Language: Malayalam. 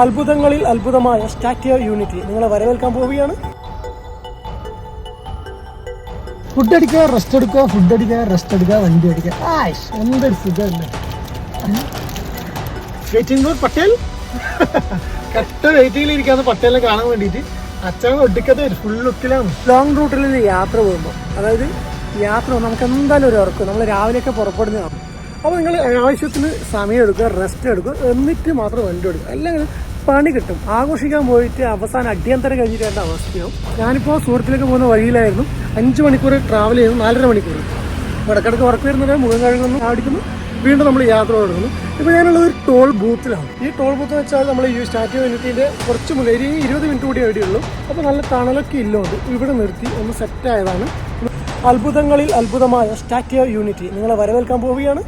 അത്ഭുതങ്ങളിൽ അത്ഭുതമായ സ്റ്റാറ്റ്യൂ ഓഫ് യൂണിറ്റി നിങ്ങളെ വരവേൽക്കാൻ പോവുകയാണ്. ഫുഡ് അടിക്കുക, റെസ്റ്റ് എടുക്കുക, ഫുഡ് അടിക്കുക, റെസ്റ്റ് എടുക്കുക, വണ്ടി അടിക്കുക. എന്തൊരു സുഖമല്ലേ. Waiting for Patel. കറക്റ്റ് വെയിറ്റിംഗിലിരിക്കാന്ന് പട്ടേലിനെ കാണാൻ വേണ്ടിയിട്ട്. അച്ഛൻ ഒടുക്കത്തെ ഫുൾ ലുക്കിലാണ്. ലോങ് റൂട്ടിൽ യാത്ര പോകുമ്പോൾ, അതായത് യാത്ര നമുക്ക് എന്തായാലും ഒരു ഉറക്കും. നമ്മൾ രാവിലെയൊക്കെ പുറപ്പെടുന്നതാണ്. അപ്പോൾ നിങ്ങൾ ആവശ്യത്തിന് സമയം എടുക്കുക, റെസ്റ്റ് എടുക്കുക, എന്നിട്ട് മാത്രം വണ്ടി എടുക്കുക. അല്ലെങ്കിൽ പണി കിട്ടും. ആഘോഷിക്കാൻ പോയിട്ട് അവസാനം അടിയന്തരം കഴിഞ്ഞിട്ട് വേണ്ട അവസ്ഥയാവും. ഞാനിപ്പോൾ സുഹൃത്തിലേക്ക് പോകുന്ന വഴിയിലായിരുന്നു. 5 മണിക്കൂർ ട്രാവൽ ചെയ്യുന്നു, 4.5 മണിക്കൂർ. ഇടയ്ക്കിടയ്ക്ക് വർക്ക് വരുന്നത്, മുഖം കഴുകുന്നു, അടിക്കുന്നു, വീണ്ടും നമ്മൾ യാത്ര തുടങ്ങുന്നു. ഇപ്പോൾ ഞാനുള്ളത് ഒരു ടോൾ ബൂത്തിലാണ്. ഈ ടോൾ ബൂത്ത് എന്ന് വെച്ചാൽ നമ്മൾ ഈ സ്റ്റാറ്റ്യൂ ഓഫ് യൂണിറ്റിൻ്റെ കുറച്ച് മുന്നേ 20 മിനിറ്റ് കൂടി എവിടെയുള്ളൂ. അപ്പോൾ നല്ല തണലൊക്കെ ഇല്ലോണ്ട് ഇവിടെ നിർത്തി ഒന്ന് സെറ്റായതാണ്. അത്ഭുതങ്ങളിൽ അത്ഭുതമായ സ്റ്റാറ്റ്യൂ ഓഫ് യൂണിറ്റി നിങ്ങളെ വരവേൽക്കാൻ പോവുകയാണ്.